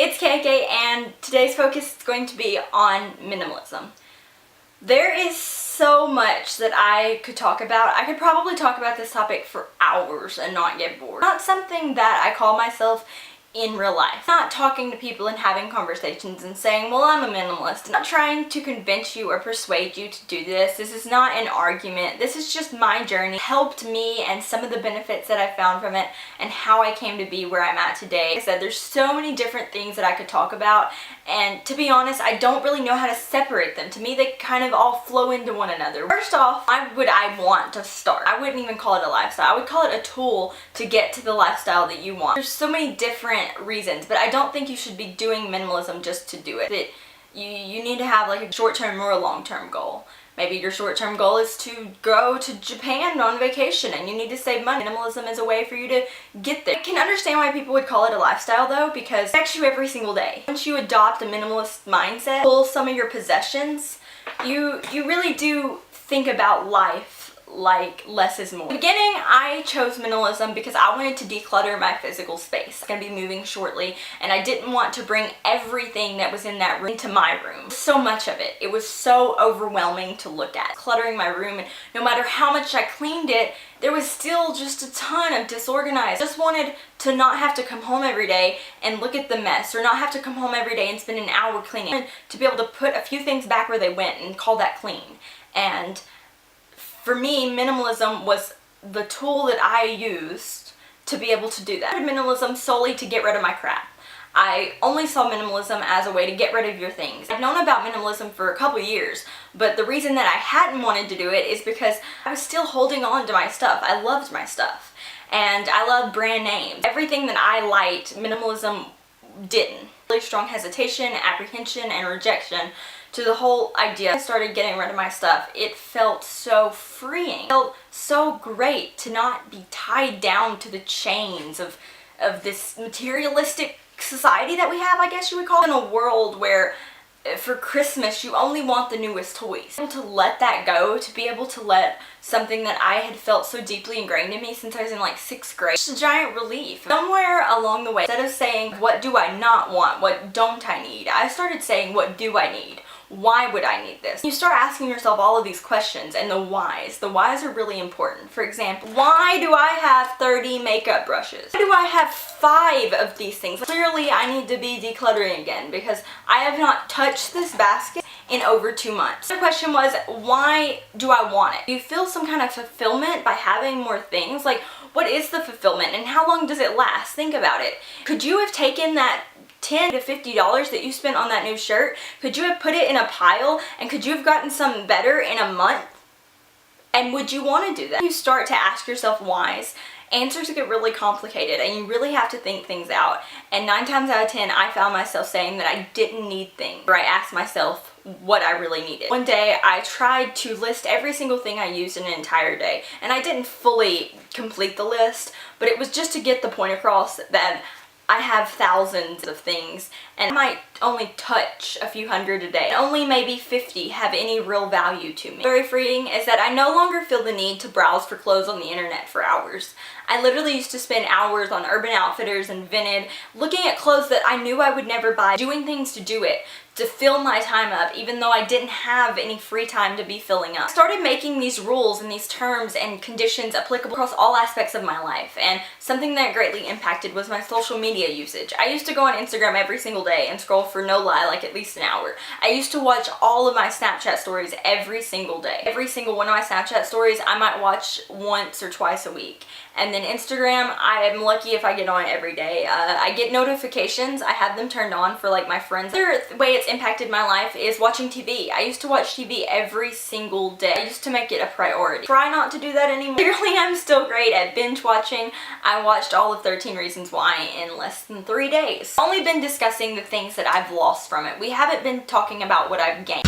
it's KK, and today's focus is going to be on minimalism. There is so much that I could talk about. I could probably talk about this topic for hours and not get bored. Not something that I call myself in real life. Not talking to people and having conversations and saying, well, I'm a minimalist. I'm not trying to convince you or persuade you to do this. This is not an argument. This is just my journey. It helped me and some of the benefits that I found from it and how I came to be where I'm at today. Like I said, there's so many different things that I could talk about, and to be honest, I don't really know how to separate them. To me, they kind of all flow into one another. First off, why would I want to start? I wouldn't even call it a lifestyle. I would call it a tool to get to the lifestyle that you want. There's so many different reasons, but I don't think you should be doing minimalism just to do it. You need to have like a short-term or a long-term goal. Maybe your short-term goal is to go to Japan on vacation and you need to save money. Minimalism is a way for you to get there. I can understand why people would call it a lifestyle though, because it affects you every single day. Once you adopt a minimalist mindset, pull some of your possessions, you really do think about life like less is more. In the beginning, I chose minimalism because I wanted to declutter my physical space. I'm gonna be moving shortly, and I didn't want to bring everything that was in that room into my room. So much of it. It was so overwhelming to look at. Cluttering my room, and no matter how much I cleaned it, there was still just a ton of disorganized. I just wanted to not have to come home every day and look at the mess, or not have to come home every day and spend an hour cleaning. And to be able to put a few things back where they went and call that clean. And for me, minimalism was the tool that I used to be able to do that. I did minimalism solely to get rid of my crap. I only saw minimalism as a way to get rid of your things. I've known about minimalism for a couple years, but the reason that I hadn't wanted to do it is because I was still holding on to my stuff. I loved my stuff, and I love brand names. Everything that I liked, minimalism didn't. Really strong hesitation, apprehension, and rejection to the whole idea. I started getting rid of my stuff. It felt so freeing. It felt so great to not be tied down to the chains of this materialistic society that we have, I guess you would call it. In a world where for Christmas you only want the newest toys. To let that go, to be able to let something that I had felt so deeply ingrained in me since I was in like 6th grade, it's a giant relief. Somewhere along the way, instead of saying, what do I not want, what don't I need, I started saying, what do I need? Why would I need this? You start asking yourself all of these questions, and the whys. The whys are really important. For example, why do I have 30 makeup brushes? Why do I have 5 of these things? Clearly, I need to be decluttering again because I have not touched this basket in over 2 months. The question was, why do I want it? Do you feel some kind of fulfillment by having more things? Like, what is the fulfillment and how long does it last? Think about it. Could you have taken that $10 to $50 that you spent on that new shirt, could you have put it in a pile, and could you have gotten some better in a month? And would you want to do that? You start to ask yourself whys, answers get really complicated and you really have to think things out. And 9 times out of 10, I found myself saying that I didn't need things, or I asked myself what I really needed. One day I tried to list every single thing I used in an entire day, and I didn't fully complete the list, but it was just to get the point across that I have thousands of things and I might only touch a few hundred a day. Only maybe 50 have any real value to me. Very freeing is that I no longer feel the need to browse for clothes on the internet for hours. I literally used to spend hours on Urban Outfitters and Vinted looking at clothes that I knew I would never buy, doing things to do it, to fill my time up, even though I didn't have any free time to be filling up. I started making these rules and these terms and conditions applicable across all aspects of my life, and something that greatly impacted was my social media usage. I used to go on Instagram every single day and scroll for no lie like at least an hour. I used to watch all of my Snapchat stories every single day. Every single one of my Snapchat stories I might watch once or twice a week. And then Instagram, I'm lucky if I get on it every day. I get notifications. I have them turned on for like my friends. Another way it's impacted my life is watching TV. I used to watch TV every single day. I used to make it a priority. Try not to do that anymore. Clearly, I'm still great at binge watching. I watched all of 13 Reasons Why in less than 3 days. I've only been discussing the things that I've lost from it. We haven't been talking about what I've gained.